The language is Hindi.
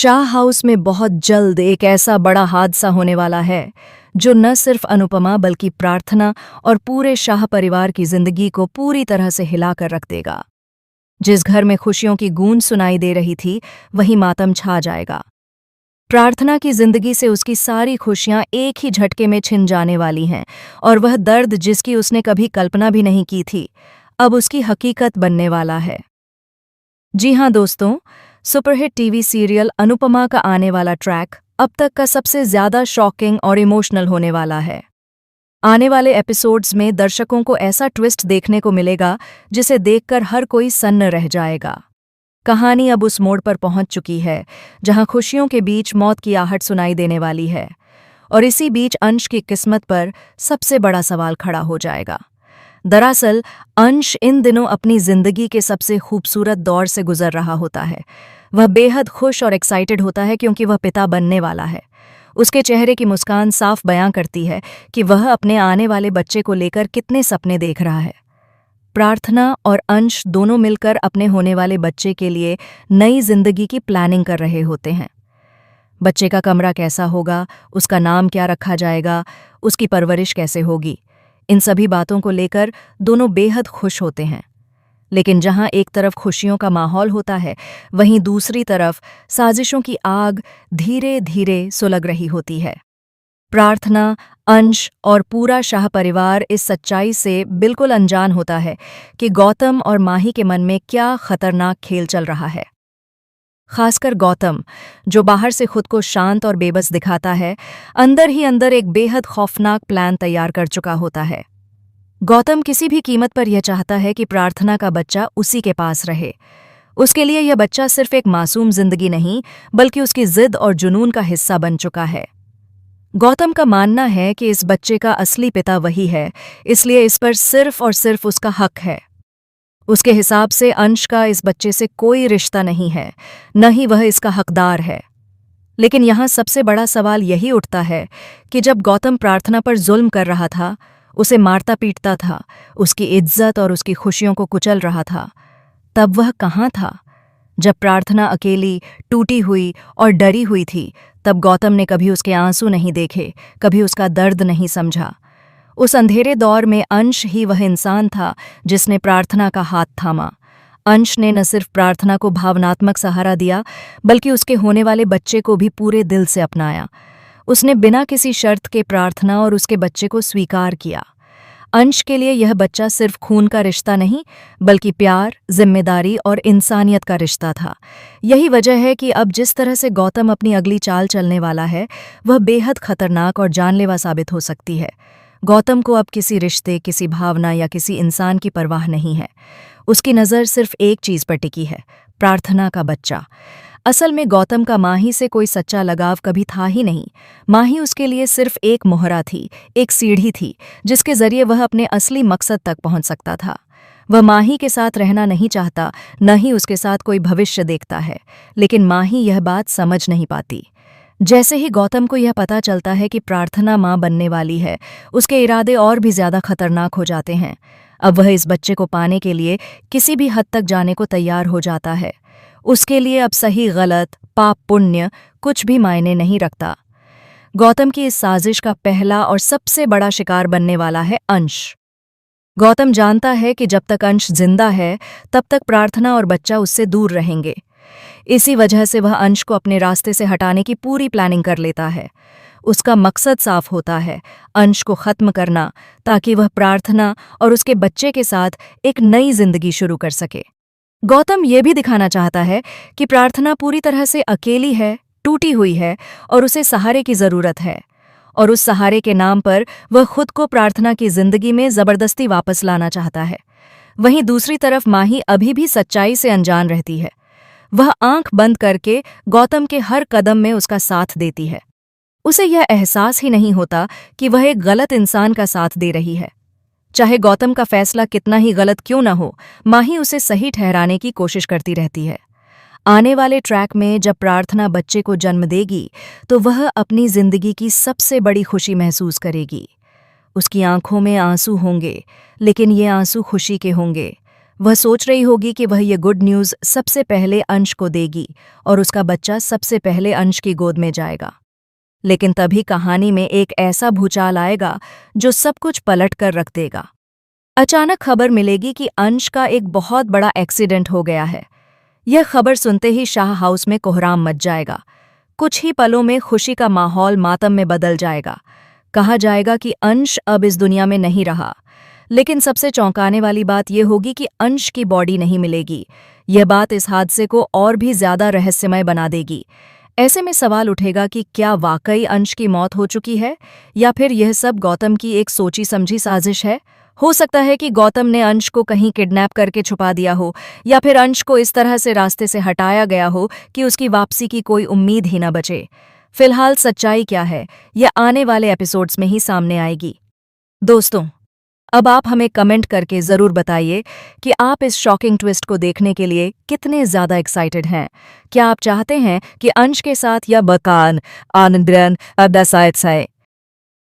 शाह हाउस में बहुत जल्द एक ऐसा बड़ा हादसा होने वाला है जो न सिर्फ अनुपमा बल्कि प्रार्थना और पूरे शाह परिवार की जिंदगी को पूरी तरह से हिलाकर रख देगा। जिस घर में खुशियों की गूंज सुनाई दे रही थी वहीं मातम छा जाएगा। प्रार्थना की जिंदगी से उसकी सारी खुशियां एक ही झटके में छिन जाने वाली हैं और वह दर्द जिसकी उसने कभी कल्पना भी नहीं की थी अब उसकी हकीकत बनने वाला है। जी हां दोस्तों, सुपरहिट टीवी सीरियल अनुपमा का आने वाला ट्रैक अब तक का सबसे ज्यादा शॉकिंग और इमोशनल होने वाला है। आने वाले एपिसोड्स में दर्शकों को ऐसा ट्विस्ट देखने को मिलेगा जिसे देखकर हर कोई सन्न रह जाएगा। कहानी अब उस मोड़ पर पहुंच चुकी है जहां खुशियों के बीच मौत की आहट सुनाई देने वाली है और इसी बीच अंश की किस्मत पर सबसे बड़ा सवाल खड़ा हो जाएगा। दरअसल अंश इन दिनों अपनी जिंदगी के सबसे खूबसूरत दौर से गुजर रहा होता है। वह बेहद खुश और एक्साइटेड होता है क्योंकि वह पिता बनने वाला है। उसके चेहरे की मुस्कान साफ बयां करती है कि वह अपने आने वाले बच्चे को लेकर कितने सपने देख रहा है। प्रार्थना और अंश दोनों मिलकर अपने होने वाले बच्चे के लिए नई जिंदगी की प्लानिंग कर रहे होते हैं। बच्चे का कमरा कैसा होगा, उसका नाम क्या रखा जाएगा, उसकी परवरिश कैसे होगी, इन सभी बातों को लेकर दोनों बेहद खुश होते हैं। लेकिन जहां एक तरफ खुशियों का माहौल होता है वहीं दूसरी तरफ साजिशों की आग धीरे धीरे सुलग रही होती है। प्रार्थना, अंश और पूरा शाह परिवार इस सच्चाई से बिल्कुल अनजान होता है कि गौतम और माही के मन में क्या खतरनाक खेल चल रहा है। खासकर गौतम, जो बाहर से खुद को शांत और बेबस दिखाता है, अंदर ही अंदर एक बेहद खौफनाक प्लान तैयार कर चुका होता है। गौतम किसी भी कीमत पर यह चाहता है कि प्रार्थना का बच्चा उसी के पास रहे। उसके लिए यह बच्चा सिर्फ एक मासूम जिंदगी नहीं बल्कि उसकी जिद और जुनून का हिस्सा बन चुका है। गौतम का मानना है कि इस बच्चे का असली पिता वही है, इसलिए इस पर सिर्फ और सिर्फ उसका हक है। उसके हिसाब से अंश का इस बच्चे से कोई रिश्ता नहीं है, न ही वह इसका हकदार है। लेकिन यहाँ सबसे बड़ा सवाल यही उठता है कि जब गौतम प्रार्थना पर जुल्म कर रहा था, उसे मारता पीटता था, उसकी इज्जत और उसकी खुशियों को कुचल रहा था, तब वह कहाँ था? जब प्रार्थना अकेली, टूटी हुई और डरी हुई थी, तब गौतम ने कभी उसके आंसू नहीं देखे, कभी उसका दर्द नहीं समझा। उस अंधेरे दौर में अंश ही वह इंसान था जिसने प्रार्थना का हाथ थामा। अंश ने न सिर्फ प्रार्थना को भावनात्मक सहारा दिया बल्कि उसके होने वाले बच्चे को भी पूरे दिल से अपनाया। उसने बिना किसी शर्त के प्रार्थना और उसके बच्चे को स्वीकार किया। अंश के लिए यह बच्चा सिर्फ खून का रिश्ता नहीं बल्कि प्यार, जिम्मेदारी और इंसानियत का रिश्ता था। यही वजह है कि अब जिस तरह से गौतम अपनी अगली चाल चलने वाला है वह बेहद खतरनाक और जानलेवा साबित हो सकती है। गौतम को अब किसी रिश्ते, किसी भावना या किसी इंसान की परवाह नहीं है। उसकी नज़र सिर्फ एक चीज़ पर टिकी है, प्रार्थना का बच्चा। असल में गौतम का माही से कोई सच्चा लगाव कभी था ही नहीं। माही उसके लिए सिर्फ एक मोहरा थी, एक सीढ़ी थी जिसके जरिए वह अपने असली मकसद तक पहुंच सकता था। वह माही के साथ रहना नहीं चाहता, न ही उसके साथ कोई भविष्य देखता है, लेकिन माही यह बात समझ नहीं पाती। जैसे ही गौतम को यह पता चलता है कि प्रार्थना माँ बनने वाली है, उसके इरादे और भी ज्यादा खतरनाक हो जाते हैं। अब वह इस बच्चे को पाने के लिए किसी भी हद तक जाने को तैयार हो जाता है। उसके लिए अब सही गलत, पाप पुण्य कुछ भी मायने नहीं रखता। गौतम की इस साजिश का पहला और सबसे बड़ा शिकार बनने वाला है अंश। गौतम जानता है कि जब तक अंश जिंदा है तब तक प्रार्थना और बच्चा उससे दूर रहेंगे। इसी वजह से वह अंश को अपने रास्ते से हटाने की पूरी प्लानिंग कर लेता है। उसका मकसद साफ होता है, अंश को खत्म करना, ताकि वह प्रार्थना और उसके बच्चे के साथ एक नई जिंदगी शुरू कर सके। गौतम ये भी दिखाना चाहता है कि प्रार्थना पूरी तरह से अकेली है, टूटी हुई है और उसे सहारे की जरूरत है, और उस सहारे के नाम पर वह खुद को प्रार्थना की जिंदगी में जबरदस्ती वापस लाना चाहता है। वहीं दूसरी तरफ माही अभी भी सच्चाई से अनजान रहती है। वह आंख बंद करके गौतम के हर कदम में उसका साथ देती है। उसे यह एहसास ही नहीं होता कि वह एक गलत इंसान का साथ दे रही है। चाहे गौतम का फैसला कितना ही गलत क्यों न हो, माही उसे सही ठहराने की कोशिश करती रहती है। आने वाले ट्रैक में जब प्रार्थना बच्चे को जन्म देगी तो वह अपनी जिंदगी की सबसे बड़ी खुशी महसूस करेगी। उसकी आंखों में आंसू होंगे, लेकिन ये आंसू खुशी के होंगे। वह सोच रही होगी कि वह ये गुड न्यूज़ सबसे पहले अंश को देगी और उसका बच्चा सबसे पहले अंश की गोद में जाएगा। लेकिन तभी कहानी में एक ऐसा भूचाल आएगा जो सब कुछ पलट कर रख देगा। अचानक खबर मिलेगी कि अंश का एक बहुत बड़ा एक्सीडेंट हो गया है। यह खबर सुनते ही शाह हाउस में कोहराम मच जाएगा। कुछ ही पलों में खुशी का माहौल मातम में बदल जाएगा। कहा जाएगा कि अंश अब इस दुनिया में नहीं रहा। लेकिन सबसे चौंकाने वाली बात यह होगी कि अंश की बॉडी नहीं मिलेगी। यह बात इस हादसे को और भी ज्यादा रहस्यमय बना देगी। ऐसे में सवाल उठेगा कि क्या वाकई अंश की मौत हो चुकी है या फिर यह सब गौतम की एक सोची समझी साजिश है। हो सकता है कि गौतम ने अंश को कहीं किडनैप करके छुपा दिया हो या फिर अंश को इस तरह से रास्ते से हटाया गया हो कि उसकी वापसी की कोई उम्मीद ही न बचे। फिलहाल सच्चाई क्या है, यह आने वाले एपिसोड्स में ही सामने आएगी। दोस्तों, अब आप हमें कमेंट करके ज़रूर बताइए कि आप इस शॉकिंग ट्विस्ट को देखने के लिए कितने ज़्यादा एक्साइटेड हैं। क्या आप चाहते हैं कि अंश के साथ या बकान आनंदन अब दसायत